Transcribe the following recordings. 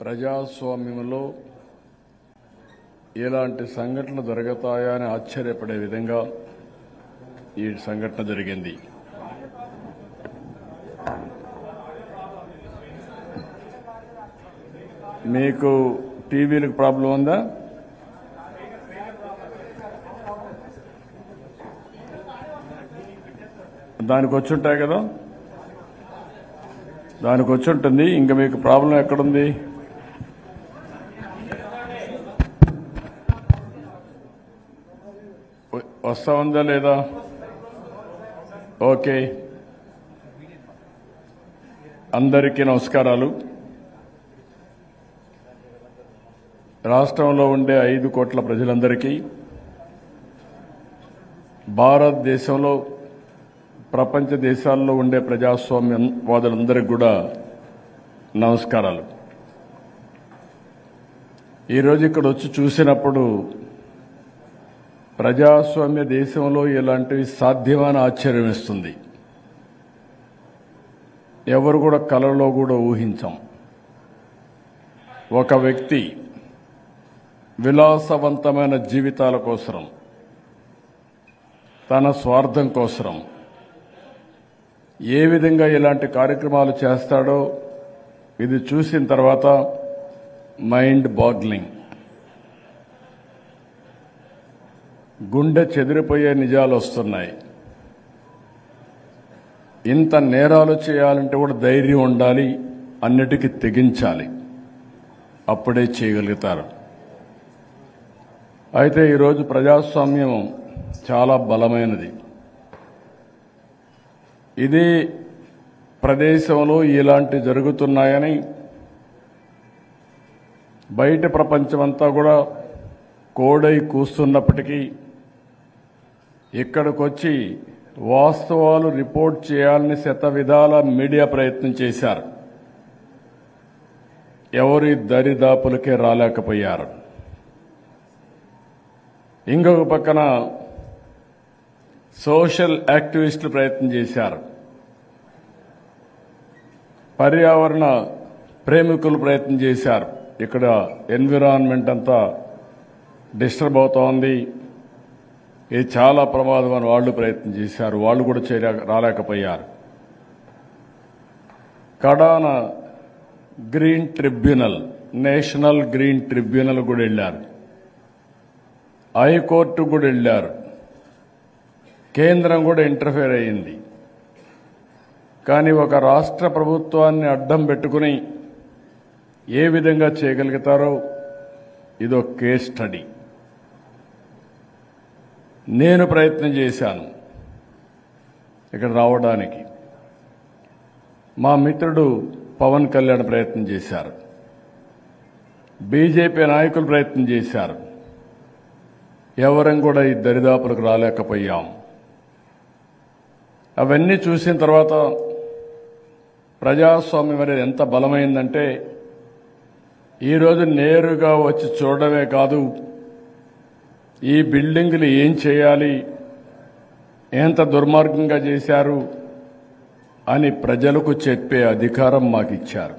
ప్రజాస్వామ్యంలో ఎలాంటి సంఘటనలు జరుగుతాయా అని ఆశ్చర్యపడే విధంగా ఈ సంఘటన జరిగింది. మీకు టీవీలకు ప్రాబ్లం ఉందా? దానికి వచ్చి ఉంటాయి కదా, దానికి వచ్చి ఉంటుంది. ఇంకా మీకు ప్రాబ్లం ఎక్కడుంది? వస్తా ఉందా లేదా? ఓకే, అందరికీ నమస్కారాలు. రాష్ట్రంలో ఉండే 5 కోట్ల ప్రజలందరికీ, భారతదేశంలో ప్రపంచ దేశాల్లో ఉండే ప్రజాస్వామ్యవాదులందరికీ కూడా నమస్కారాలు. ఈరోజు ఇక్కడ వచ్చి చూసినప్పుడు ప్రజాస్వామ్య దేశంలో ఇలాంటివి సాధ్యమని ఆశ్చర్యం వేస్తుంది. ఎవరు కూడా కలలో కూడా ఊహించాం. ఒక వ్యక్తి విలాసవంతమైన జీవితాల కోసం, తన స్వార్థం కోసం ఏ విధంగా ఇలాంటి కార్యక్రమాలు చేస్తాడో ఇది చూసిన తర్వాత మైండ్ బాగ్లింగ్, గుండె చెదిరిపోయే నిజాలు వస్తున్నాయి. ఇంత నేరాలు చేయాలంటే కూడా ధైర్యం ఉండాలి, అన్నిటికీ తెగించాలి, అప్పుడే చేయగలుగుతారు. అయితే ఈరోజు ప్రజాస్వామ్యం చాలా బలమైనది. ఇదే ప్రదేశంలో ఇలాంటి జరుగుతున్నాయని బయట ప్రపంచమంతా కూడా కోడై కూస్తున్నప్పటికీ ఇక్కడికొచ్చి వాస్తవాలు రిపోర్ట్ చేయాలని శతవిధాల మీడియా ప్రయత్నం చేశారు. ఎవరి దరిదాపులకే రాలేకపోయారు. ఇంకొక పక్కన సోషల్ యాక్టివిస్టులు ప్రయత్నం చేశారు. పర్యావరణ ప్రేమికులు ప్రయత్నం చేశారు. ఇక్కడ ఎన్విరాన్మెంట్ అంతా డిస్టర్బ్ అవుతోంది, ఇది చాలా ప్రమాదం అని వాళ్ళు ప్రయత్నం చేశారు. వాళ్ళు కూడా రాలేకపోయారు. కడాన green tribunal, national green tribunal కూడా వెళ్ళారు. హైకోర్టు కూడా వెళ్ళారు. కేంద్రం కూడా ఇంటర్ఫేర్ అయ్యింది. కానీ ఒక రాష్ట్ర ప్రభుత్వాన్ని అడ్డం పెట్టుకుని ఏ విధంగా చేయగలుగుతారో ఇదో కేస్ స్టడీ. నేను ప్రయత్నం చేశాను ఇక్కడ రావడానికి. మా మిత్రుడు పవన్ కళ్యాణ్ ప్రయత్నం చేశారు. బీజేపీ నాయకులు ప్రయత్నం చేశారు. ఎవరం కూడా ఈ దరిదాపులకు రాలేకపోయాం. అవన్నీ చూసిన తర్వాత ప్రజాస్వామ్యం అనేది ఎంత బలమైందంటే ఈరోజు నేరుగా వచ్చి చూడడమే కాదు, ఈ బిల్డింగులు ఏం చేయాలి, ఎంత దుర్మార్గంగా చేశారు అని ప్రజలకు చెప్పే అధికారం మాకు ఇచ్చారు.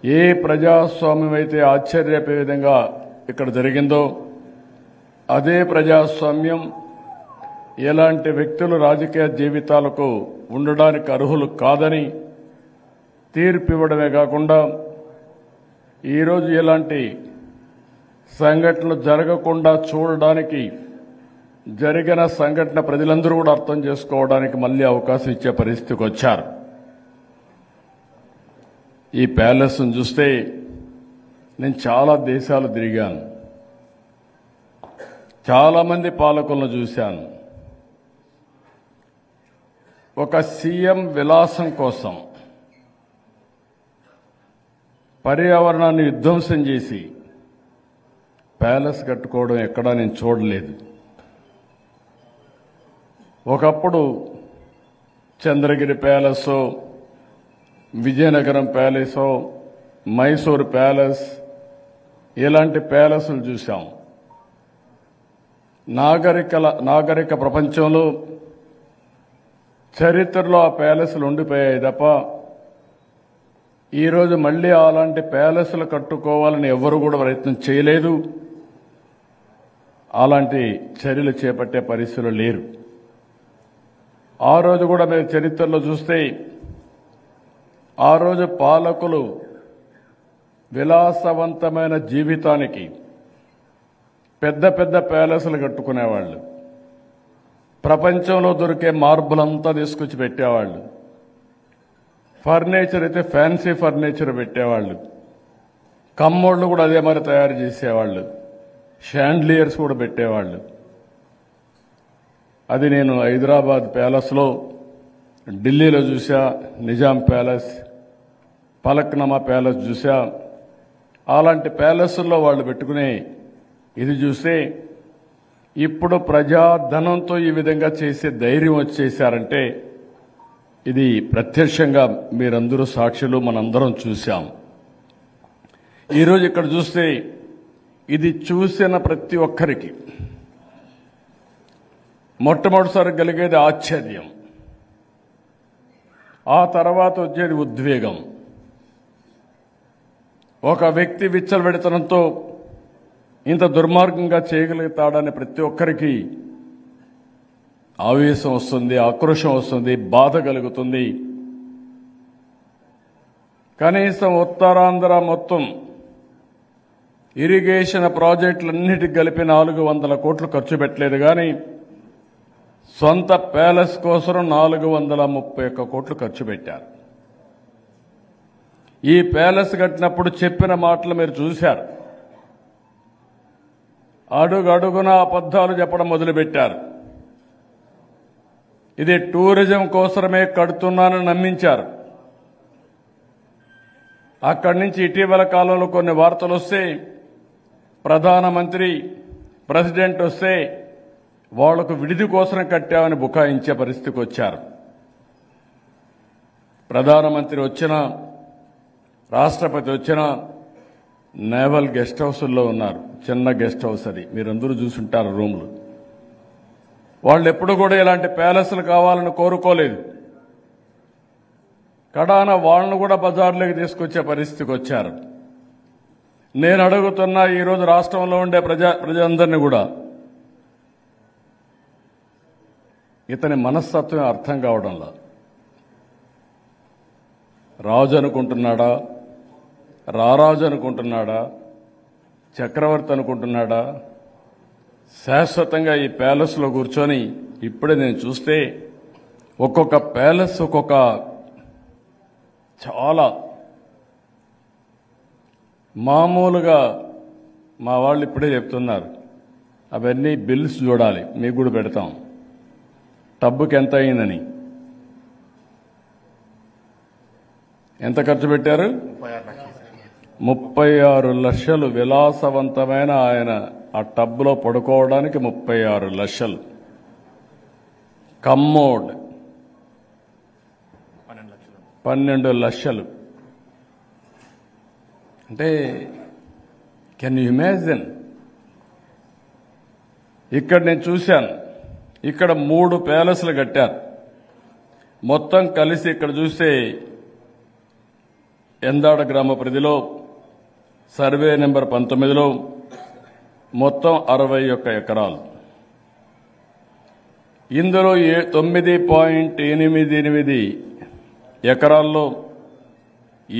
ఏ ప్రజాస్వామ్యం అయితే ఆశ్చర్యపోయే విధంగా ఇక్కడ జరిగిందో అదే ప్రజాస్వామ్యం ఎలాంటి వ్యక్తులు రాజకీయ జీవితాలకు ఉండడానికి అర్హులు కాదని తీర్పు ఇవ్వడమే కాకుండా ఈరోజు ఎలాంటి సంఘటనలు జరగకుండా చూడడానికి, జరిగిన సంఘటన ప్రజలందరూ కూడా అర్థం చేసుకోవడానికి మళ్లీ అవకాశం ఇచ్చే పరిస్థితికి వచ్చారు. ఈ ప్యాలెస్ను చూస్తే నేను చాలా దేశాలు తిరిగాను, చాలా మంది పాలకులను చూశాను. ఒక సీఎం విలాసం కోసం పర్యావరణాన్ని విధ్వంసం చేసి ప్యాలెస్ కట్టుకోవడం ఎక్కడా నేను చూడలేదు. ఒకప్పుడు Chandragiri palace, Vizianagaram palace, Mysore palace, ఇలాంటి ప్యాలెస్లు చూశాం. నాగరిక ప్రపంచంలో చరిత్రలో ఆ ప్యాలెస్లు ఉండిపోయాయి తప్ప ఈరోజు మళ్ళీ అలాంటి ప్యాలెస్లు కట్టుకోవాలని ఎవరు కూడా ప్రయత్నం చేయలేదు. అలాంటి చర్యలు చేపట్టే పరిస్థితులు లేరు. ఆ రోజు కూడా మీరు చరిత్రలో చూస్తే ఆ రోజు పాలకులు విలాసవంతమైన జీవితానికి పెద్ద పెద్ద ప్యాలెస్లు కట్టుకునేవాళ్ళు. ప్రపంచంలో దొరికే మార్బులంతా తీసుకొచ్చి పెట్టేవాళ్ళు. ఫర్నిచర్ అయితే ఫ్యాన్సీ ఫర్నిచర్ పెట్టేవాళ్ళు. కమ్మోళ్ళు కూడా అదే మరి తయారు చేసేవాళ్ళు. షాండ్లియర్స్ కూడా పెట్టేవాళ్ళు. అది నేను హైదరాబాద్ ప్యాలెస్లో, ఢిల్లీలో చూసా, నిజాం ప్యాలెస్, పలక్నమా ప్యాలెస్ చూసా. అలాంటి ప్యాలెస్ల్లో వాళ్ళు పెట్టుకునే ఇది చూస్తే ఇప్పుడు ప్రజాధనంతో ఈ విధంగా చేసే ధైర్యం వచ్చేసారంటే ఇది ప్రత్యక్షంగా మీరందరూ సాక్షులు, మనందరం చూశాం. ఈరోజు ఇక్కడ చూస్తే ఇది చూసిన ప్రతి ఒక్కరికి మొట్టమొదటిసారి కలిగేది ఆశ్చర్యం, ఆ తర్వాత వచ్చేది ఉద్వేగం. ఒక వ్యక్తి విచ్చలవిడితనంతో ఇంత దుర్మార్గంగా చేయగలుగుతాడని ప్రతి ఒక్కరికి ఆవేశం వస్తుంది, ఆక్రోశం వస్తుంది, బాధ కలుగుతుంది. కనీసం ఉత్తరాంధ్ర మొత్తం ఇరిగేషన్ ప్రాజెక్టులన్నిటికి కలిపి 400 కోట్లు ఖర్చు పెట్టలేదు, కానీ సొంత ప్యాలెస్ కోసం 431 కోట్లు ఖర్చు పెట్టారు. ఈ ప్యాలెస్ కట్టినప్పుడు చెప్పిన మాటలు మీరు చూశారు. అడుగడుగున అబద్ధాలు చెప్పడం మొదలుపెట్టారు. ఇది టూరిజం కోసమే కడుతున్నానని నమ్మించారు. అక్కడి నుంచి ఇటీవల కాలంలో కొన్ని వార్తలు వస్తే ప్రధానమంత్రి, ప్రెసిడెంట్ వస్తే వాళ్లకు విడిది కోసం కట్టామని బుకాయించే పరిస్థితికి వచ్చారు. ప్రధానమంత్రి వచ్చినా, రాష్ట్రపతి వచ్చినా నేవల్ గెస్ట్ హౌస్ల్లో ఉన్నారు. చిన్న గెస్ట్ హౌస్ అది, మీరందరూ చూసుంటారు రూమ్లు. వాళ్ళు ఎప్పుడు కూడా ఇలాంటి ప్యాలెస్లు కావాలని కోరుకోలేదు. కడాన వాళ్ళను కూడా బజార్లోకి తీసుకొచ్చే పరిస్థితికి వచ్చారు. నేను అడుగుతున్నా ఈరోజు రాష్ట్రంలో ఉండే ప్రజలందరినీ కూడా, ఇతని మనస్తత్వం అర్థం కావడంలా. రాజు అనుకుంటున్నాడా, రారాజు అనుకుంటున్నాడా, చక్రవర్తి అనుకుంటున్నాడా? శాశ్వతంగా ఈ ప్యాలెస్లో కూర్చొని ఇప్పుడే నేను చూస్తే ఒక్కొక్క ప్యాలెస్ ఒక్కొక్క చాలా మామూలుగా మా వాళ్ళు ఇప్పుడే చెప్తున్నారు, అవన్నీ బిల్స్ చూడాలి, మీకు కూడా పెడతాం, టబ్బుకి ఎంత అయిందని. ఎంత ఖర్చు పెట్టారు? 36 లక్షలు. విలాసవంతమైన ఆయన ఆ టబ్లో పడుకోవడానికి 36 లక్షలు. కమ్మోడ్ 12 లక్షలు. అంటే కెన్ యూ ఇమాజిన్? ఇక్కడ నేను చూశాను, ఇక్కడ 3 ప్యాలెస్లు కట్టారు. మొత్తం కలిసి ఇక్కడ చూస్తే ఎందాడ గ్రామ పరిధిలో సర్వే నెంబర్ 19లో మొత్తం 61 ఎకరాలు. ఇందులో 9.88 ఎకరాల్లో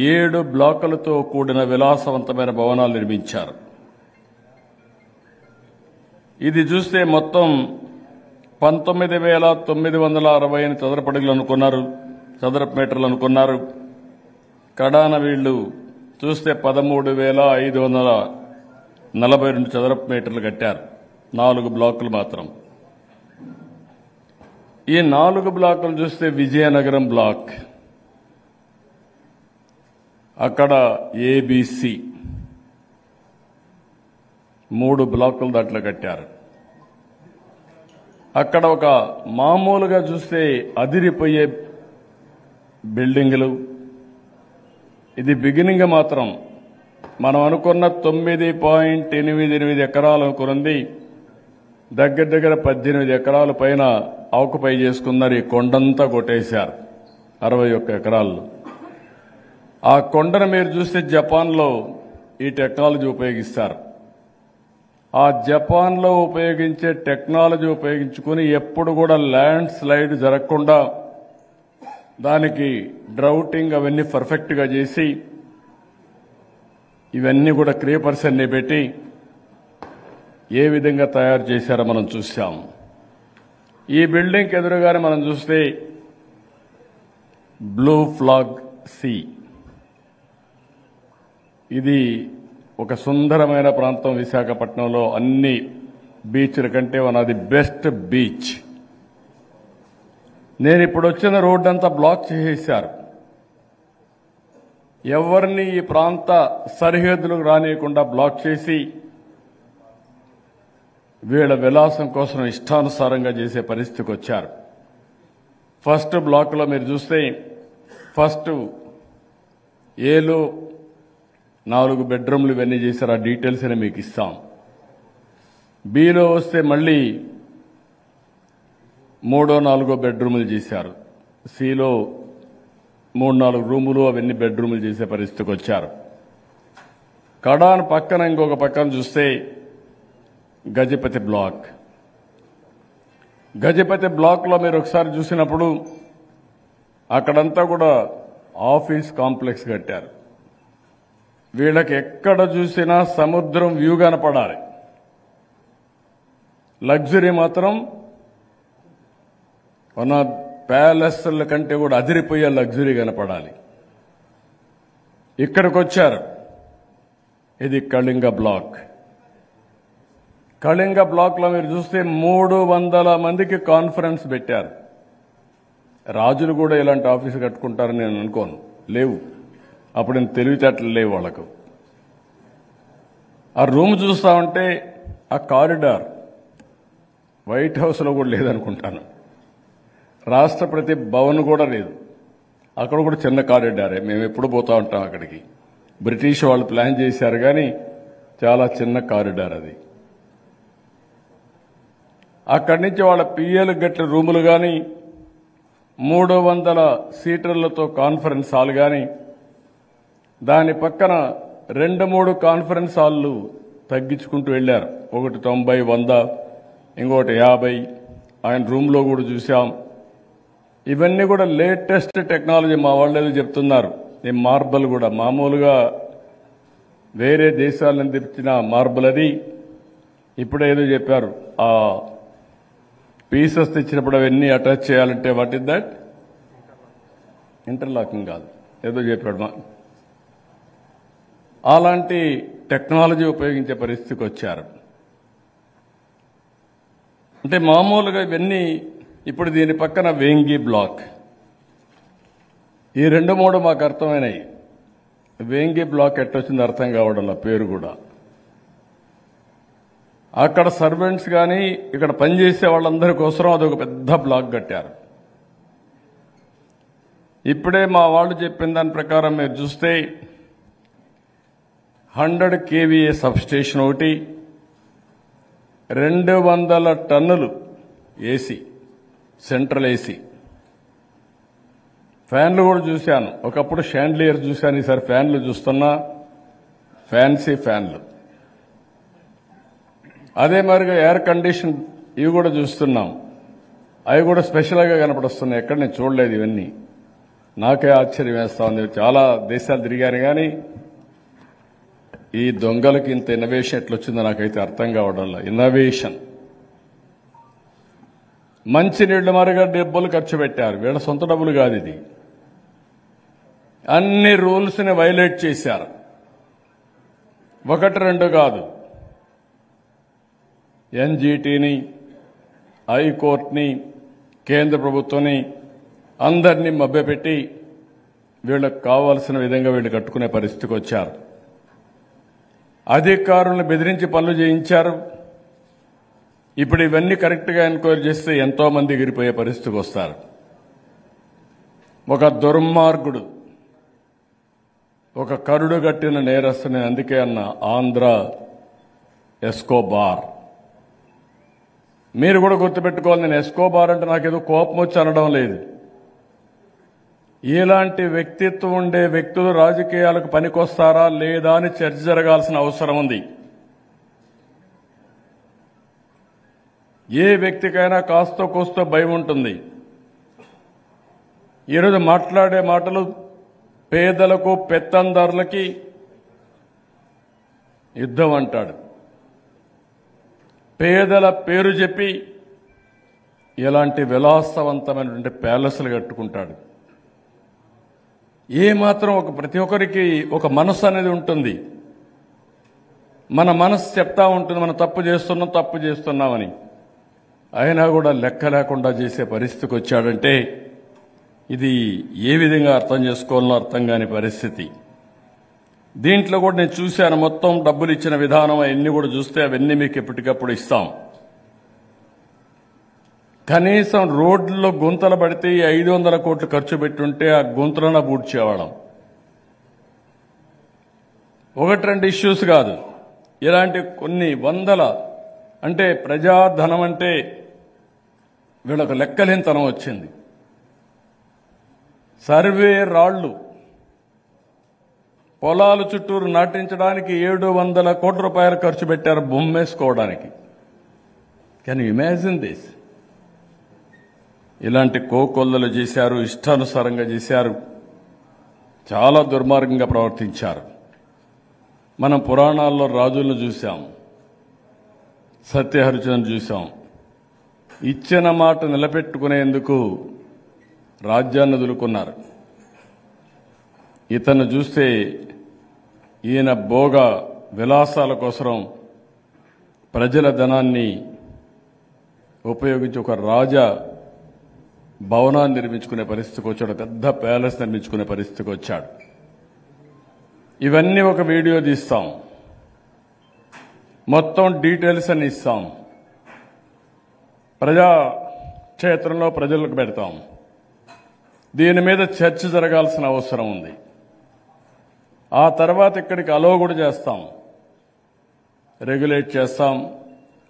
7 బ్లాకులతో కూడిన విలాసవంతమైన భవనాలు నిర్మించారు. ఇది చూస్తే మొత్తం 19,960 చదరపు మీటర్లు అనుకున్నారు. కడాన వీళ్లు చూస్తే 13,542 చదరపు మీటర్లు కట్టారు. 4 బ్లాకులు మాత్రం. ఈ 4 బ్లాకులు చూస్తే విజయనగరం బ్లాక్, అక్కడ ఏబిసి 3 బ్లాకులు దాంట్లో కట్టారు. అక్కడ ఒక మామూలుగా చూస్తే అదిరిపోయే బిల్డింగులు. ఇది బిగినింగ్ మాత్రం మనం అనుకున్న 9.88 ఎకరాలు అనుకున్నది దగ్గర దగ్గర 18 ఎకరాల పైన ఆక్యుపై చేసుకున్నారు. ఈ కొండంతా కొట్టేశారు 61 ఎకరాల్లో. ఆ కొండను మీరు చూస్తే జపాన్లో ఈ టెక్నాలజీ ఉపయోగిస్తారు. ఆ జపాన్లో ఉపయోగించే టెక్నాలజీ ఉపయోగించుకుని ఎప్పుడు కూడా ల్యాండ్ స్లైడ్ జరగకుండా దానికి డ్రౌటింగ్ అవన్నీ పర్ఫెక్ట్గా చేసి ఇవన్నీ కూడా క్రీపర్స్ అన్ని పెట్టి ఏ విధంగా తయారు చేశారో మనం చూసాం. ఈ బిల్డింగ్ ఎదురుగానే మనం చూస్తే బ్లూ ఫ్లాగ్ సీ, ఇది ఒక సుందరమైన ప్రాంతం. విశాఖపట్నంలో అన్ని బీచ్ల కంటే one of the best beach. నేను ఇప్పుడు వచ్చిన రోడ్డు అంతా బ్లాక్ చేసేశారు. ఎవరిని ఈ ప్రాంత సరిహద్దులకు రానియకుండా బ్లాక్ చేసి వీళ్ళ విలాసం కోసం ఇష్టానుసారంగా చేసే పరిస్థితికి వచ్చారు. ఫస్ట్ బ్లాక్లో మీరు చూస్తే ఫస్ట్ ఏలో 4 బెడ్రూమ్లు ఇవన్నీ చేశారు. ఆ డీటెయిల్స్ అని మీకు ఇస్తాం. బిలో వస్తే మళ్ళీ 3, 4 బెడ్రూములు చేశారు. సిలో 3, 4 రూములు అవన్నీ బెడ్రూములు చేసే పరిస్థితికి వచ్చారు. కడాన్ పక్కన ఇంకొక పక్కన చూస్తే గజపతి బ్లాక్. గజపతి బ్లాక్లో మీరు ఒకసారి చూసినప్పుడు అక్కడంతా కూడా ఆఫీస్ కాంప్లెక్స్ కట్టారు. వీళ్ళకి ఎక్కడ చూసినా సముద్రం వ్యూ కనపడాలి. లగ్జరీ మాత్రం మన ప్యాలెస్ల కంటే కూడా అదిరిపోయే లగ్జరీ కనపడాలి. ఇక్కడికి వచ్చారు. ఇది కళింగ బ్లాక్. కళింగ బ్లాక్లో మీరు చూస్తే 300 మందికి కాన్ఫరెన్స్ పెట్టారు. రాజులు కూడా ఇలాంటి ఆఫీసు కట్టుకుంటారని నేను అనుకోను. లేవు. అప్పుడు నేను తెలివితేటలు లేవు వాళ్ళకు. ఆ రూమ్ చూస్తా ఉంటే ఆ కారిడార్ వైట్ హౌస్లో కూడా లేదనుకుంటాను. రాష్ట్రపతి భవన్ కూడా లేదు. అక్కడ కూడా చిన్న కారిడారే. మేము ఎప్పుడు పోతా ఉంటాం అక్కడికి. బ్రిటిష్ వాళ్ళు ప్లాన్ చేశారు కానీ చాలా చిన్న కారిడార్ అది. అక్కడి నుంచి వాళ్ళ పిఏలు గట్ల రూములు కానీ 300 సీటర్లతో కాన్ఫరెన్స్ హాల్ కానీ దాని పక్కన 2-3 కాన్ఫరెన్స్ హాళ్ళు తగ్గించుకుంటూ వెళ్లారు. ఒకటి 90, 100, ఇంకోటి 50. ఆయన రూమ్లో కూడా చూసాం. ఇవన్నీ కూడా లేటెస్ట్ టెక్నాలజీ. మా వాళ్ళు చెప్తున్నారు ఈ మార్బల్ కూడా మామూలుగా వేరే దేశాల నుంచి తెచ్చిన మార్బల్ అది. ఇప్పుడే ఏదో చెప్పారు, ఆ పీసెస్ తెచ్చినప్పుడు అవన్నీ అటాచ్ చేయాలంటే వాట్ ఇస్ దట్? ఇంటర్లాకింగ్ కాదు, ఏదో చెప్పాడు. అలాంటి టెక్నాలజీ ఉపయోగించే పరిస్థితికి వచ్చారు. అంటే మామూలుగా ఇవన్నీ ఇప్పుడు దీని పక్కన వేంగి బ్లాక్. ఈ 2-3 మాకు అర్థమైనాయి. వేంగి బ్లాక్ ఎట్టొచ్చింది అర్థం కావడంలో పేరు కూడా. అక్కడ సర్వెంట్స్ కానీ ఇక్కడ పనిచేసే వాళ్ళందరి కోసం అదొక పెద్ద బ్లాక్ కట్టారు. ఇప్పుడే మా వాళ్ళు చెప్పిన దాని ప్రకారం మీరు చూస్తే 100 KVA సబ్స్టేషన్ ఒకటి, 200 టన్నులు ఏసీ, సెంట్రల్ ఏసీ. ఫ్యాన్లు కూడా చూశాను. ఒకప్పుడు షాండ్లియర్ చూశాను, ఈసారి ఫ్యాన్లు చూస్తున్నా. ఫ్యాన్సీ ఫ్యాన్లు. అదే మరిగా ఎయిర్ కండిషన్ ఇవి కూడా చూస్తున్నాం. అవి కూడా స్పెషల్గా కనపడుస్తున్నాయి. ఎక్కడ నేను చూడలేదు ఇవన్నీ. నాకే ఆశ్చర్యం వేస్తా ఉంది. చాలా దేశాలు తిరిగాను కానీ ఈ దొంగలకి ఇంత ఇన్నోవేషన్ ఎట్లొచ్చిందో నాకైతే అర్థం కావడంలో. ఇన్నోవేషన్. మంచినీళ్లు మరిగా డబ్బులు ఖర్చు పెట్టారు. వీళ్ళ సొంత డబ్బులు కాదు ఇది. అన్ని రూల్స్ని వైలేట్ చేశారు. 1, 2 కాదు. ఎన్జీటీని, హైకోర్టుని, కేంద్ర ప్రభుత్వాన్ని అందరినీ మభ్యపెట్టి వీళ్ళకు కావాల్సిన విధంగా వీళ్ళు కట్టుకునే పరిస్థితికి వచ్చారు. అధికారులను బెదిరించి పనులు చేయించారు. ఇప్పుడు ఇవన్నీ కరెక్ట్గా ఎంక్వైరీ చేస్తే ఎంతో మంది ఎగిరిపోయే పరిస్థితికి వస్తారు. ఒక దుర్మార్గుడు, ఒక కరుడు గట్టిన నేరస్తుని, అందుకే అన్న ఆంధ్ర ఎస్కోబార్. మీరు కూడా గుర్తుపెట్టుకోవాలి. నేను ఎస్కోబార్ అంటే నాకేదో కోపం వచ్చి అనడం లేదు. ఇలాంటి వ్యక్తిత్వం ఉండే వ్యక్తులు రాజకీయాలకు పనికొస్తారా లేదా అని చర్చ జరగాల్సిన అవసరం ఉంది. ఏ వ్యక్తికైనా కాస్తో కోస్తో భయం ఉంటుంది. ఈరోజు మాట్లాడే మాటలు పేదలకు పెత్తందారులకి యుద్ధం అంటాడు. పేదల పేరు చెప్పి ఇలాంటి విలాసవంతమైనటువంటి ప్యాలెస్లు కట్టుకుంటాడు. ఏమాత్రం ప్రతి ఒక్కరికి ఒక మనసు అనేది ఉంటుంది. మన మనసు చెప్తా ఉంటుంది మనం తప్పు చేస్తున్నామని. అయినా కూడా లెక్క లేకుండా చేసే పరిస్థితికి వచ్చాడంటే ఇది ఏ విధంగా అర్థం చేసుకోవాలో అర్థం కాని పరిస్థితి. దీంట్లో కూడా నేను చూశాను, మొత్తం డబ్బులు ఇచ్చిన విధానం అవన్నీ కూడా చూస్తే అవన్నీ మీకు ఎప్పటికప్పుడు ఇస్తాం. కనీసం రోడ్లలో గుంతలు పడితే 500 కోట్లు ఖర్చు పెట్టుంటే ఆ గుంతలను పూడ్చేవాళ్ళం. 1-2 ఇష్యూస్ కాదు, ఇలాంటి కొన్ని వందల. అంటే ప్రజాధనం అంటే వీళ్ళకు లెక్కలేనితనం వచ్చింది. సర్వే రాళ్లు పొలాలు చుట్టూరు నాటించడానికి 700 కోట్ల రూపాయలు ఖర్చు పెట్టారు బొమ్మేసుకోవడానికి. Can you imagine this? ఇలాంటి కోకొల్లలు చేశారు, ఇష్టానుసారంగా చేశారు, చాలా దుర్మార్గంగా ప్రవర్తించారు. మనం పురాణాల్లో రాజులను చూశాం, సత్యహరిచంద్రుని చూశాం. ఇచ్చిన మాట నిలబెట్టుకునేందుకు రాజ్యాన్ని వదులుకున్నారు. ఇతను చూస్తే ఈయన భోగ విలాసాల కోసం ప్రజల ధనాన్ని ఉపయోగించి ఒక రాజా భవనాన్ని నిర్మించుకునే పరిస్థితికి వచ్చాడు, పెద్ద ప్యాలెస్ నిర్మించుకునే పరిస్థితికి వచ్చాడు. ఇవన్నీ ఒక వీడియో తీస్తాం, మొత్తం డీటెయిల్స్ అని ఇస్తాం, ప్రజా క్షేత్రంలో ప్రజలకు పెడతాం. దీని మీద చర్చ జరగాల్సిన అవసరం ఉంది. ఆ తర్వాత ఇక్కడికి అలో కూడా చేస్తాం, రెగ్యులేట్ చేస్తాం,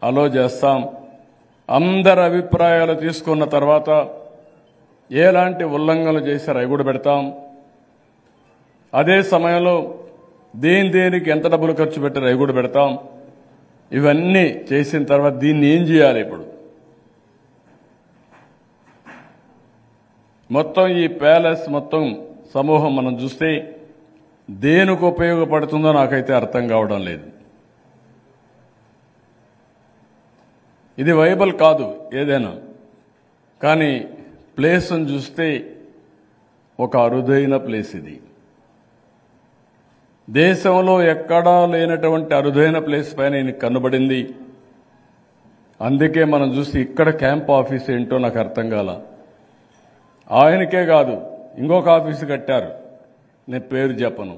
అలో చేస్తాం. అందరి అభిప్రాయాలు తీసుకున్న తర్వాత ఎలాంటి ఉల్లంఘనలు చేశారో అవి కూడా పెడతాం. అదే సమయంలో దేనికి ఎంత డబ్బులు ఖర్చు పెట్టారో అవి కూడా పెడతాం. ఇవన్నీ చేసిన తర్వాత దీన్ని ఏం చేయాలి? ఇప్పుడు మొత్తం ఈ ప్యాలెస్ మొత్తం సమూహం మనం చూస్తే దేనికి ఉపయోగపడుతుందో నాకైతే అర్థం కావడం లేదు. ఇది వైబల్ కాదు ఏదైనా, కానీ ప్లేస్ను చూస్తే ఒక అరుదైన ప్లేస్ ఇది. దేశంలో ఎక్కడా లేనటువంటి అరుదైన ప్లేస్ పైన ఈయనకి కనబడింది. అందుకే మనం చూసి ఇక్కడ క్యాంప్ ఆఫీస్ ఏంటో నాకు అర్థం కాల. ఆయనకే కాదు, ఇంకొక ఆఫీసు కట్టారు, నేను పేరు చెప్పను,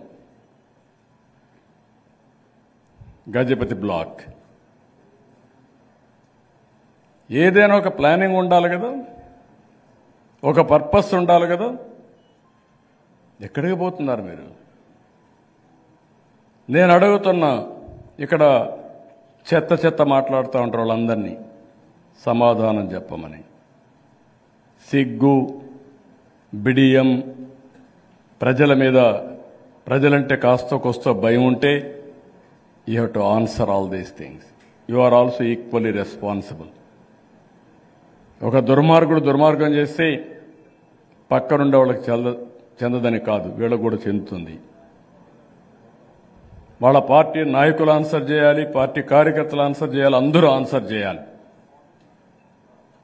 గజపతి బ్లాక్. ఏదైనా ఒక ప్లానింగ్ ఉండాలి కదా, ఒక పర్పస్ ఉండాలి కదా. ఎక్కడికి పోతున్నారు మీరు? నేను అడుగుతున్నా, ఇక్కడ చెత్త మాట్లాడుతూ ఉంటారు వాళ్ళందరినీ సమాధానం చెప్పమని. సిగ్గు, బిడియం, ప్రజల మీద, ప్రజలంటే కాస్తో కోస్తో భయం ఉంటే you have to answer all these things. You are also equally responsible. ఒక దుర్మార్గుడు దుర్మార్గం చేస్తే పక్కనుండే వాళ్ళకి చెందదని కాదు, వీళ్ళకు కూడా చెందుతుంది. వాళ్ళ పార్టీ నాయకులు ఆన్సర్ చేయాలి, పార్టీ కార్యకర్తలు ఆన్సర్ చేయాలి, అందరూ ఆన్సర్ చేయాలి.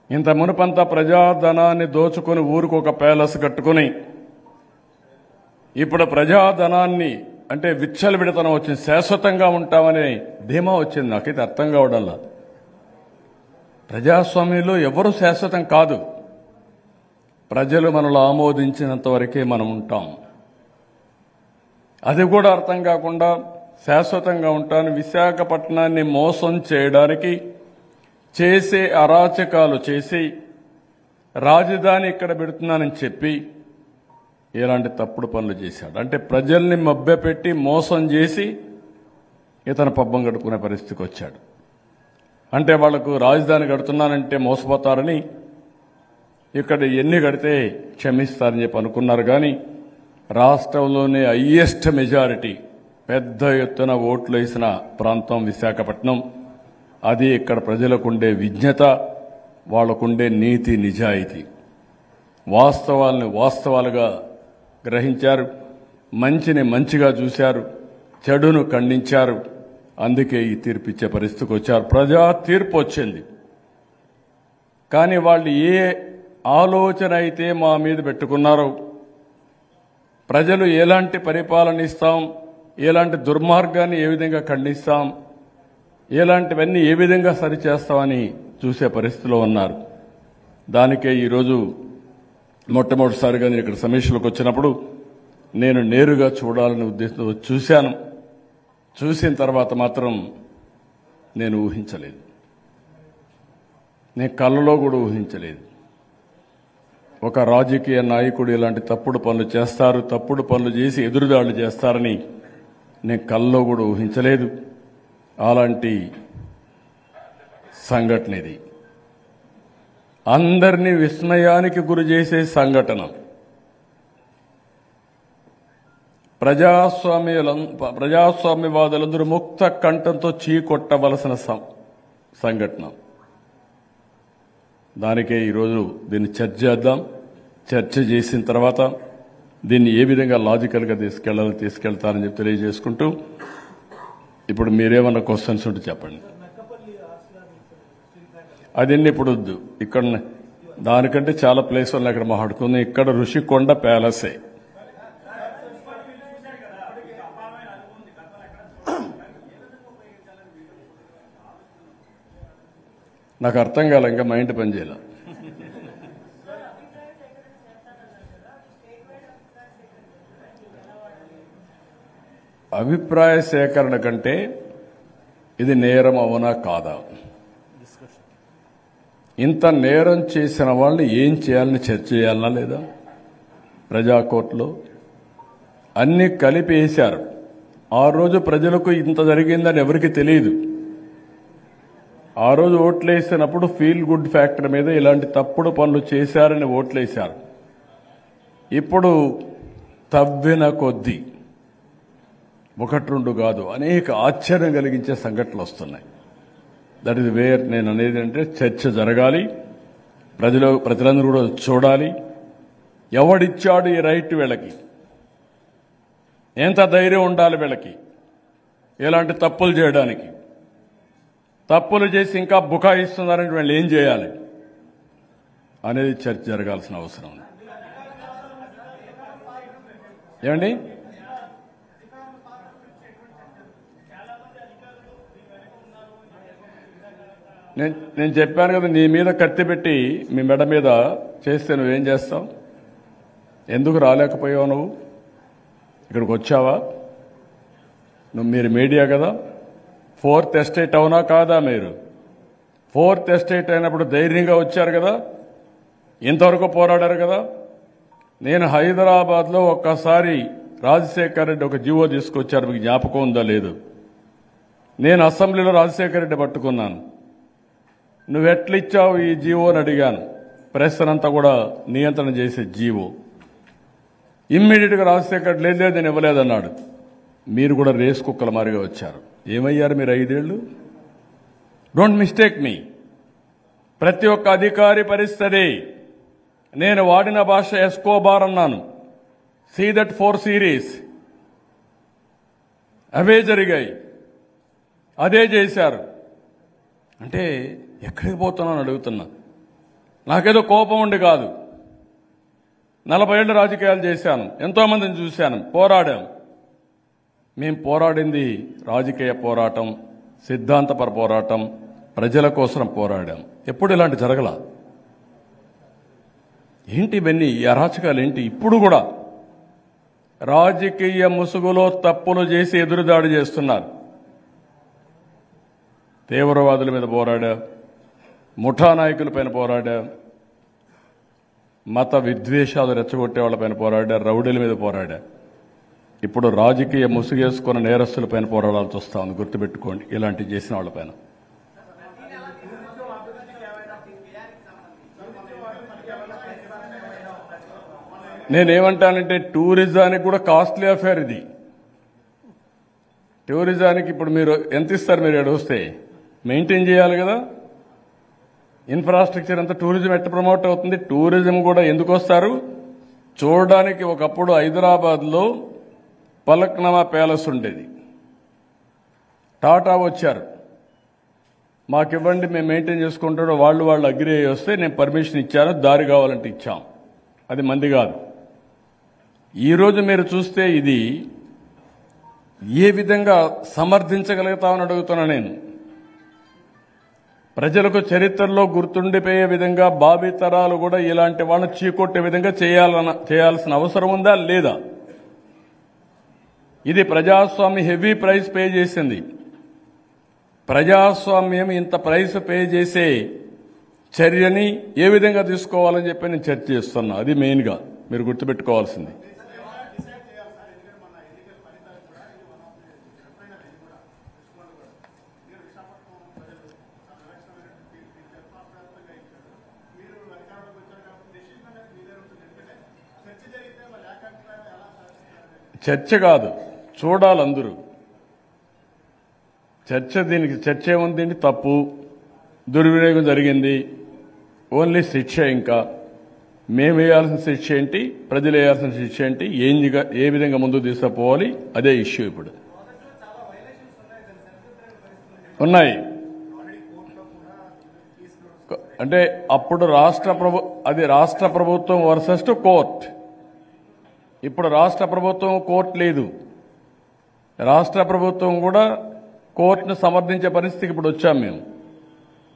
ఇంత మునుపంతా ప్రజాధనాన్ని దోచుకుని ఊరికి ఒక ప్యాలెస్ కట్టుకుని ఇప్పుడు ప్రజాధనాన్ని అంటే విచ్చలవిడతనం వచ్చింది, శాశ్వతంగా ఉంటామనే ధీమా వచ్చింది. నాకైతే అర్థం కావడంలా. ప్రజాస్వామ్యంలో ఎవరు శాశ్వతం కాదు. ప్రజలు మనల్ని ఆమోదించినంత వరకే మనం ఉంటాం. అది కూడా అర్థం కాకుండా శాశ్వతంగా ఉంటాను విశాఖపట్నాన్ని మోసం చేయడానికి చేసే అరాచకాలు చేసి రాజధాని ఇక్కడ పెడుతున్నానని చెప్పి ఇలాంటి తప్పుడు పనులు చేశాడు. అంటే ప్రజల్ని మభ్యపెట్టి మోసం చేసి ఇతను పబ్బం గడుపుకునే పరిస్థితికి వచ్చాడు. అంటే వాళ్లకు రాజధాని కడుతున్నానంటే మోసపోతారని ఇక్కడ ఎన్ని కడితే క్షమిస్తారని చెప్పి అనుకున్నారు. కానీ రాష్ట్రంలోనే హైయెస్ట్ మెజారిటీ పెద్ద ఎత్తున ఓట్లు వేసిన ప్రాంతం విశాఖపట్నం. అది ఇక్కడ ప్రజలకుండే విజ్ఞత, వాళ్లకుండే నీతి నిజాయితీ, వాస్తవాలను వాస్తవాలుగా గ్రహించారు, మంచిని మంచిగా చూశారు, చెడును ఖండించారు. అందుకే ఈ తీర్పు ఇచ్చే పరిస్థితికి వచ్చారు. ప్రజా తీర్పు వచ్చింది. కానీ వాళ్ళు ఏ ఆలోచన అయితే మా మీద పెట్టుకున్నారో, ప్రజలు ఎలాంటి పరిపాలన ఇస్తాం, ఎలాంటి దుర్మార్గాన్ని ఏ విధంగా ఖండిస్తాం, ఎలాంటివన్నీ ఏ విధంగా సరిచేస్తామని చూసే పరిస్థితిలో ఉన్నారు. దానికే ఈరోజు మొట్టమొదటిసారిగా నేను ఇక్కడ సమీక్షలకు వచ్చినప్పుడు నేను నేరుగా చూడాలనే ఉద్దేశంతో చూశాను. చూసిన తర్వాత మాత్రం నేను ఊహించలేదు, నేను కళ్ళలో కూడా ఊహించలేదు. ఒక రాజకీయ నాయకుడు ఇలాంటి తప్పుడు పనులు చేస్తారు, తప్పుడు పనులు చేసి ఎదురుదాడులు చేస్తారని నేను కళ్ళలో కూడా ఊహించలేదు. అలాంటి సంఘటన ఇది. అందరినీ విస్మయానికి గురి చేసే సంఘటన. ప్రజాస్వామ్యవాదులందరూ ముక్త కంఠంతో చీకొట్టవలసిన సంఘటన. దానికే ఈరోజు దీన్ని చర్చ చేద్దాం. చర్చ చేసిన తర్వాత దీన్ని ఏ విధంగా లాజికల్గా తీసుకెళ్తారని చెప్పి తెలియజేసుకుంటూ, ఇప్పుడు మీరేమన్నా క్వశ్చన్స్ ఉంటే చెప్పండి. అదన్నీ ఇప్పుడు వద్దు. ఇక్కడ దానికంటే చాలా ప్లేస్ ఉన్నాయి అక్కడ మాట్లాడుకుందాం. ఇక్కడ ఋషికొండ ప్యాలెసే. నాకు అర్థం కాలే, ఇంకా మైండ్ పనిచేయాల. అభిప్రాయ సేకరణ కంటే ఇది నేరం అవునా కాదా, ఇంత నేరం చేసిన వాళ్ళు ఏం చేయాలని చర్చ చేయాలనా లేదా? ప్రజాకోర్టులో అన్ని కలిపి వేశారు. ఆ రోజు ప్రజలకు ఇంత జరిగిందని ఎవరికి తెలియదు. ఆ రోజు ఓట్లేసినప్పుడు ఫీల్ గుడ్ ఫ్యాక్టర్ మీద ఇలాంటి తప్పుడు పనులు చేశారని ఓట్లేశారు. ఇప్పుడు తవ్విన కొద్దీ ఒకటి రెండు కాదు, అనేక ఆశ్చర్యం కలిగించే సంఘటనలు వస్తున్నాయి. దట్ ఈస్ వేర్ నేను అనేది అంటే చర్చ జరగాలి, ప్రజలందరూ కూడా చూడాలి. ఎవడిచ్చాడు ఈ రైట్ వీళ్ళకి? ఎంత ధైర్యం ఉండాలి వీళ్ళకి ఇలాంటి తప్పులు చేయడానికి? తప్పులు చేసి ఇంకా బుకాయిస్తున్నారని వీళ్ళు ఏం చేయాలి అనేది చర్చ జరగాల్సిన అవసరం ఉంది. ఏమండి, నేను చెప్పాను కదా, నీ మీద కత్తి పెట్టి మీ మెడ మీద చేస్తే నువ్వేం చేస్తావు? ఎందుకు రాలేకపోయావు? నువ్వు ఇక్కడికి వచ్చావా? మీరు మీడియా కదా, ఫోర్త్ ఎస్టేట్ అవునా కాదా? మీరు ఫోర్త్ ఎస్టేట్ అయినప్పుడు ధైర్యంగా వచ్చారు కదా, ఇంతవరకు పోరాడారు కదా. నేను హైదరాబాద్లో ఒక్కసారి రాజశేఖర్ రెడ్డి ఒక జీవో తీసుకొచ్చారు, మీకు జ్ఞాపకం ఉందా లేదు? నేను అసెంబ్లీలో రాజశేఖర్ రెడ్డి పట్టుకున్నాను. నువ్వెట్లిచ్చావు ఈ జీవో అని అడిగాను. ప్రెస్ అంతా కూడా నియంత్రణ చేసే జీవో. ఇమ్మీడియట్గా రాజశేఖర్ లేదు నేను ఇవ్వలేదన్నాడు. మీరు కూడా రేస్ కుక్కల మారిగా వచ్చారు. ఏమయ్యారు మీరు 5 ఏళ్లు? డోంట్ మిస్టేక్ మీ. ప్రతి ఒక్క అధికారి పరిస్థితి. నేను వాడిన భాష ఎస్కోబార్ అన్నాను. సీ దట్ 4 సిరీస్ అవే జరిగాయి, అదే చేశారు. అంటే ఎక్కడికి పోతున్నాను అడుగుతున్నా. నాకేదో కోపం ఉండి కాదు. 40 ఏళ్ళు రాజకీయాలు చేశాను, ఎంతో మందిని చూశాను, పోరాడాం. మేం పోరాడింది రాజకీయ పోరాటం, సిద్ధాంతపర పోరాటం, ప్రజల కోసం పోరాడాం. ఎప్పుడు ఇలాంటి జరగల. ఏంటి ఇవన్నీ, ఈ అరాచకాలు ఏంటి? ఇప్పుడు కూడా రాజకీయ ముసుగులో తప్పులు చేసి ఎదురుదాడి చేస్తున్నారు. తీవ్రవాదుల మీద పోరాడా, ముఠా నాయకులపైన పోరాడా, మత విద్వేషాలు రెచ్చగొట్టే వాళ్ళపైన పోరాడా, రౌడీల మీద పోరాడా. ఇప్పుడు రాజకీయ ముసుగేసుకున్న నేరస్తులపైన పోరాడాల్సి వస్తా ఉంది. గుర్తుపెట్టుకోండి, ఇలాంటివి చేసిన వాళ్ళపైన. నేనేమంటానంటే టూరిజానికి కూడా కాస్ట్లీ అఫేర్ ఇది. టూరిజానికి ఇప్పుడు మీరు ఎంత ఇస్తారు? మీరు ఎడవస్తే మెయింటైన్ చేయాలి కదా. ఇన్ఫ్రాస్ట్రక్చర్ అంతా టూరిజం ఎట్లా ప్రమోట్ అవుతుంది? టూరిజం కూడా ఎందుకు వస్తారు? చూడడానికి ఒకప్పుడు హైదరాబాద్లో పలక్నామా ప్యాలెస్ ఉండేది. టాటా వచ్చారు, మాకివ్వండి మేము మెయింటైన్ చేసుకుంటాడో వాళ్ళు అగ్రి అయ్యి వస్తే నేను పర్మిషన్ ఇచ్చాను, దారి కావాలంటే ఇచ్చాం. అది మంది కాదు. ఈరోజు మీరు చూస్తే ఇది ఏ విధంగా సమర్థించగలుగుతామని అడుగుతున్నా నేను. ప్రజలకు చరిత్రలో గుర్తుండిపోయే విధంగా భావితరాలు కూడా ఇలాంటి వాళ్ళని చీకొట్టే విధంగా చేయాల్సిన అవసరం ఉందా లేదా? ఇది ప్రజాస్వామ్యం హెవీ ప్రైస్ పే చేసింది. ప్రజాస్వామ్యం ఇంత ప్రైస్ పే చేసే చర్యని ఏ విధంగా తీసుకోవాలని చెప్పి నేను చర్చ చేస్తున్నా. అది మెయిన్గా మీరు గుర్తుపెట్టుకోవాల్సింది. చర్చ కాదు, చూడాలి అందరూ. దీనికి చర్చ ఏముంది? తప్పు, దుర్వినియోగం జరిగింది, ఓన్లీ శిక్ష. ఇంకా మేము వేయాల్సిన శిక్ష ఏంటి, ప్రజలు వేయాల్సిన శిక్ష ఏంటి, ఏ విధంగా ముందుకు తీసుకుపోవాలి, అదే ఇష్యూ ఇప్పుడు ఉన్నాయి. అంటే అప్పుడు రాష్ట్ర ప్రభుత్వం వర్సెస్ కోర్ట్. ఇప్పుడు రాష్ట్ర ప్రభుత్వం కోర్టు లేదు. రాష్ట్ర ప్రభుత్వం కూడా కోర్టును సమర్థించే పరిస్థితికి ఇప్పుడు వచ్చాం మేము.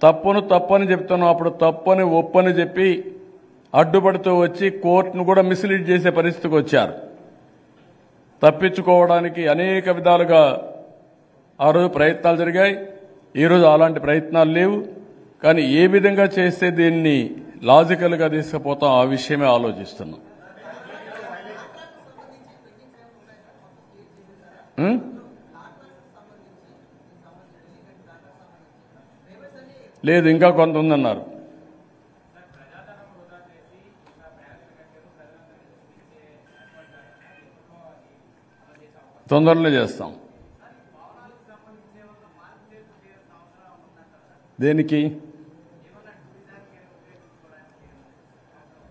తప్పని చెప్తున్నాం. అప్పుడు తప్పని ఒప్పని చెప్పి అడ్డుపడుతూ వచ్చి కోర్టును కూడా మిస్లీడ్ చేసే పరిస్థితికి వచ్చారు. తప్పించుకోవడానికి అనేక విధాలుగా ఆ రోజు ప్రయత్నాలు జరిగాయి. ఈరోజు అలాంటి ప్రయత్నాలు లేవు. కానీ ఏ విధంగా చేస్తే దీన్ని లాజికల్గా తీసుకుపోతాం ఆ విషయమే ఆలోచిస్తున్నాం. లేదు, ఇంకా కొంత ఉందన్నారు. తొందరలో చేస్తాం. దేనికి?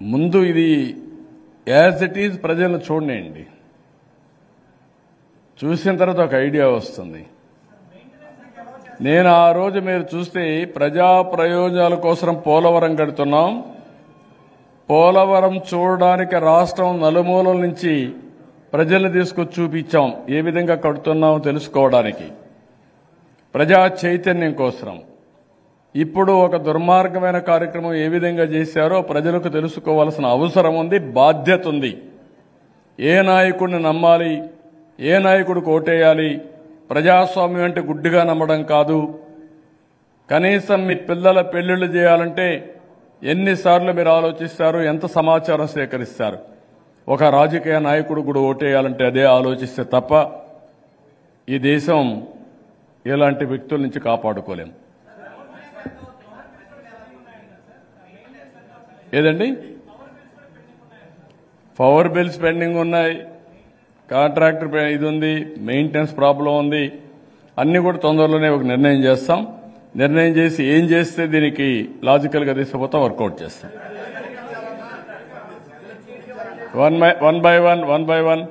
ముందు ఇది యాజ్ ఇట్ ఈజ్ ప్రజలను చూడండి. చూసిన తర్వాత ఒక ఐడియా వస్తుంది. నేను ఆ రోజు మీరు చూస్తే ప్రజా ప్రయోజనాల కోసం పోలవరం కడుతున్నాం. పోలవరం చూడడానికి రాష్ట్రం నలుమూలల నుంచి ప్రజల్ని తీసుకొచ్చి చూపించాం. ఏ విధంగా కడుతున్నామో తెలుసుకోవడానికి ప్రజా చైతన్యం కోసం. ఇప్పుడు ఒక దుర్మార్గమైన కార్యక్రమం ఏ విధంగా చేశారో ప్రజలకు తెలుసుకోవాల్సిన అవసరం ఉంది, బాధ్యత ఉంది. ఏ నాయకుడిని నమ్మాలి, ఏ నాయకుడికి ఓటేయాలి, ప్రజాస్వామ్యం అంటే గుడ్డిగా నమ్మడం కాదు. కనీసం మీ పిల్లల పెళ్లిళ్లు చేయాలంటే ఎన్నిసార్లు మీరు ఆలోచిస్తారు, ఎంత సమాచారం సేకరిస్తారు? ఒక రాజకీయ నాయకుడు కూడా ఓటేయాలంటే అదే ఆలోచిస్తే తప్ప ఈ దేశం ఇలాంటి వ్యక్తుల నుంచి కాపాడుకోలేం. ఏదండి? పవర్ బిల్స్ పెండింగ్ ఉన్నాయి, కాంట్రాక్టర్ ఇది ఉంది, మెయింటెనెన్స్ ప్రాబ్లం ఉంది. అన్ని కూడా తొందరలోనే ఒక నిర్ణయం చేస్తాం. నిర్ణయం చేసి ఏం చేస్తే దీనికి లాజికల్గా తీసుకుపోతాం, వర్కౌట్ చేస్తాం. One by one.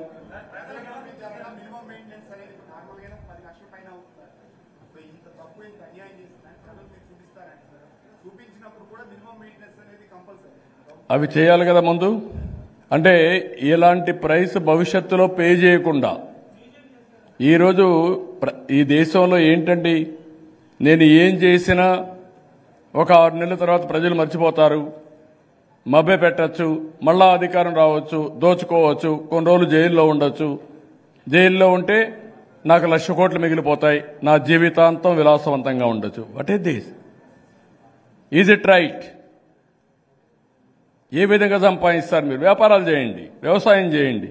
అవి చేయాలి కదా ముందు. అంటే ఇలాంటి ప్రైస్ భవిష్యత్తులో పే చేయకుండా. ఈరోజు ఈ దేశంలో ఏంటండి, నేను ఏం చేసినా ఒక 6 నెలల తర్వాత ప్రజలు మర్చిపోతారు, మభ్య పెట్టచ్చు, మళ్ళా అధికారం రావచ్చు, దోచుకోవచ్చు, కొన్ని రోజులు జైల్లో ఉండొచ్చు. జైల్లో ఉంటే నాకు 1,00,000 కోట్లు మిగిలిపోతాయి, నా జీవితాంతం విలాసవంతంగా ఉండొచ్చు. What is this? Is it right? ఏ విధంగా సంపాదిస్తారు మీరు? వ్యాపారాలు చేయండి, వ్యవసాయం చేయండి,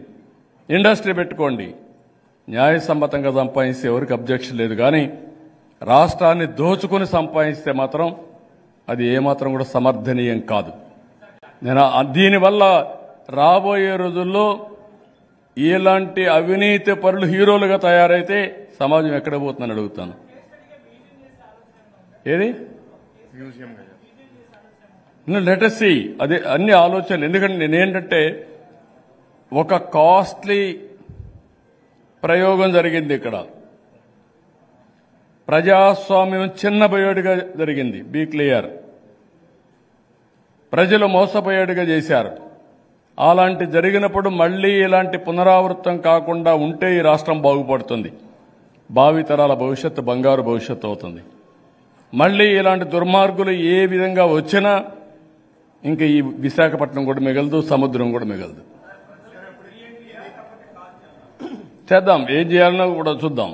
ఇండస్ట్రీ పెట్టుకోండి. న్యాయసమ్మతంగా సంపాదిస్తే ఎవరికి అబ్జెక్షన్ లేదు. కానీ రాష్ట్రాన్ని దోచుకుని సంపాదిస్తే మాత్రం అది ఏమాత్రం కూడా సమర్థనీయం కాదు. దీనివల్ల రాబోయే రోజుల్లో ఇలాంటి అవినీతి పరులు హీరోలుగా తయారైతే సమాజం ఎక్కడ పోతుందని అడుగుతాను. ఏది లెటెస్ట్ సీ అదే అన్ని ఆలోచనలు. ఎందుకంటే నేనేంటంటే ఒక కాస్ట్లీ ప్రయోగం జరిగింది ఇక్కడ. ప్రజాస్వామ్యం చిన్నబోయేడుగా జరిగింది. Be clear. ప్రజలు మోసపోయేడుగా చేశారు. అలాంటి జరిగినప్పుడు మళ్లీ ఇలాంటి పునరావృతం కాకుండా ఉంటే ఈ రాష్ట్రం బాగుపడుతుంది. భావితరాల భవిష్యత్తు బంగారు భవిష్యత్తు అవుతుంది. మళ్లీ ఇలాంటి దుర్మార్గులు ఏ విధంగా వచ్చినా ఇంకా ఈ విశాఖపట్నం కూడా మిగలదు, సముద్రం కూడా మిగలదు. చేద్దాం, ఏం చేయాలన్నా కూడా చూద్దాం.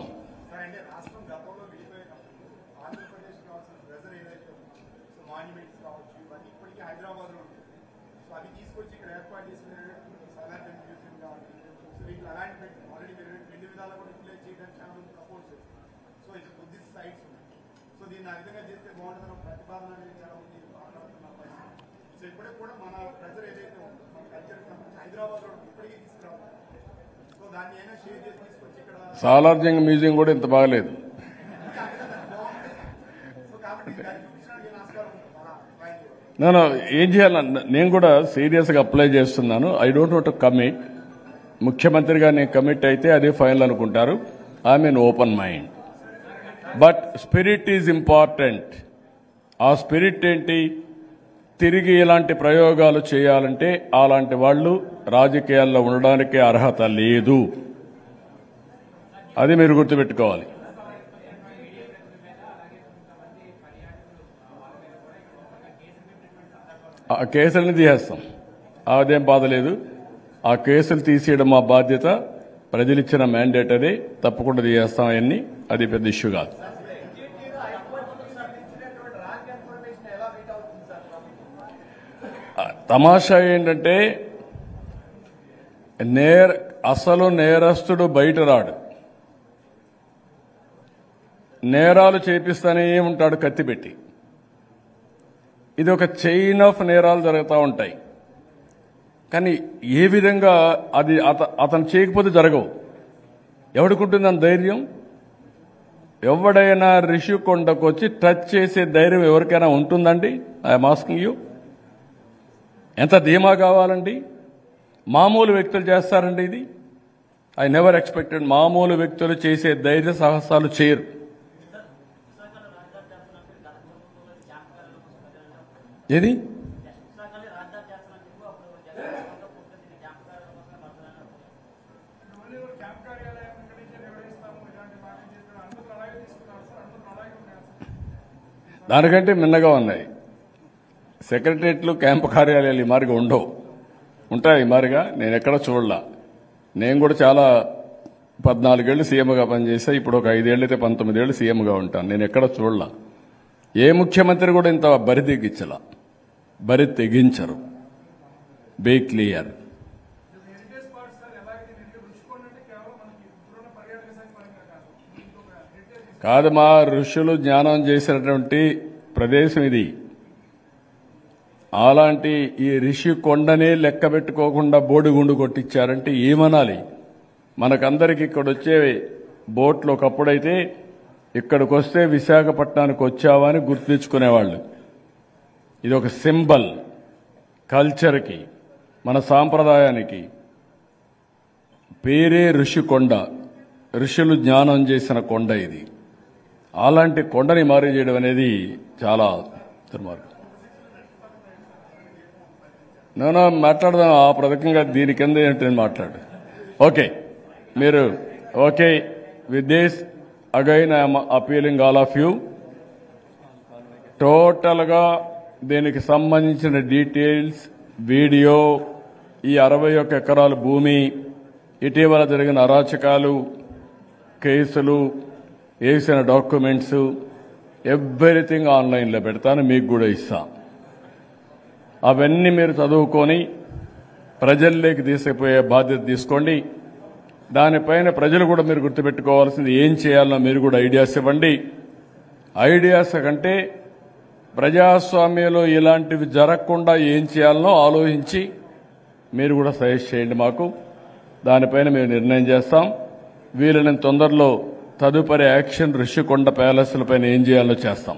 సాలార్జంగ్ మ్యూజియం కూడా ఇంత బాగలేదు. నేను ఏం చేయాలన్నా నేను కూడా సీరియస్గా అప్లై చేస్తున్నాను. I don't want to commit. ముఖ్యమంత్రిగా నేను కమిట్ అయితే అదే ఫైనల్ అనుకుంటారు. I'm in open mind. But spirit is important. ఆ స్పిరిట్ ఏంటి? తిరిగి ఇలాంటి ప్రయోగాలు చేయాలంటే అలాంటి వాళ్ళు రాజకీయాల్లో ఉండడానికి అర్హత లేదు. అది మీరు గుర్తుపెట్టుకోవాలి. ఆ కేసులను తీసేస్తాం, అదేం బాధ లేదు. ఆ కేసులు తీసేయడం మా బాధ్యత. ప్రజలిచ్చిన మ్యాండేట్ అదే, తప్పకుండా తీసేస్తాం అవన్నీ. అది పెద్ద ఇష్యూ కాదు. తమాషా ఏంటంటే అసలు నేరస్తుడు బయట రాడు. నేరాలు చేపిస్తానే ఉంటాడు కత్తి పెట్టి. ఇది ఒక చైన్ ఆఫ్ నేరాలు జరుగుతూ ఉంటాయి. కానీ ఏ విధంగా అది అతను చేయకపోతే జరగవు. ఎవడికుంటుంది అంత ధైర్యం? ఎవడైనా రిషికొండకు వచ్చి టచ్ చేసే ధైర్యం ఎవరికైనా ఉంటుందండి? I'm asking you. ఎంత ధీమా కావాలండి? మామూలు వ్యక్తులు చేస్తారండి ఇది? I never expected. మామూలు వ్యక్తులు చేసే ధైర్య సాహసాలు చేయరు. ఏది దానికంటే మిన్నగా ఉన్నాయి. సెక్రటరియట్లు, క్యాంపు కార్యాలయాలు ఈ మారిగా ఉండవు. ఉంటాయి ఈ మారిగా. నేను ఎక్కడ చూడలా. నేను కూడా చాలా 14 ఏళ్లు సీఎంగా పనిచేసా. ఇప్పుడు ఒక 5 ఏళ్ళైతే 19 ఏళ్లు సీఎంగా ఉంటాను. నేను ఎక్కడ చూడలా. ఏ ముఖ్యమంత్రి కూడా ఇంత బరి తెగించరు. Be clear. కాదు, మా ఋషులు జ్ఞానం చేసినటువంటి ప్రదేశం ఇది. అలాంటి ఈ రిషి కొండనే లెక్క పెట్టుకోకుండా బోడిగుండు కొట్టించారంటే ఏమనాలి? మనకందరికి ఇక్కడ వచ్చే బోట్లు ఒకప్పుడైతే ఇక్కడికి వస్తే విశాఖపట్నానికి వచ్చావని గుర్తించుకునేవాళ్ళు. ఇది ఒక సింబల్. కల్చర్కి, మన సాంప్రదాయానికి పేరే ఋషి కొండ. ఋషులు జ్ఞానం చేసిన కొండ ఇది. అలాంటి కొండని మారి చేయడం అనేది చాలా దుర్మార్గం. నేను మాట్లాడదాం ఆ ప్రదకంగా. దీని కింద ఏంటని మాట్లాడు. ఓకే, మీరు okay with this again I'm appealing all of you. టోటల్గా దీనికి సంబంధించిన డీటెయిల్స్, వీడియో, ఈ 61 ఎకరాల భూమి, ఇటీవల జరిగిన అరాచకాలు, కేసులు, వేసిన డాక్యుమెంట్స్, ఎవ్రీథింగ్ ఆన్లైన్లో పెడతాను. మీకు కూడా ఇస్తా. అవన్నీ మీరు చదువుకొని ప్రజల్లోకి తీసుకుపోయే బాధ్యత తీసుకోండి. దానిపైన ప్రజలు కూడా మీరు గుర్తుపెట్టుకోవాల్సింది ఏం చేయాలనో మీరు కూడా ఐడియాస్ ఇవ్వండి. ఐడియాస్ కంటే ప్రజాస్వామ్యంలో ఇలాంటివి జరగకుండా ఏం చేయాలనో ఆలోచించి మీరు కూడా సజెస్ట్ చేయండి మాకు. దానిపైన మేము నిర్ణయం చేస్తాం. వీలైనంత తొందరలో తదుపరి యాక్షన్ ఋషికొండ ప్యాలెస్లపైన ఏం చేయాలో చేస్తాం.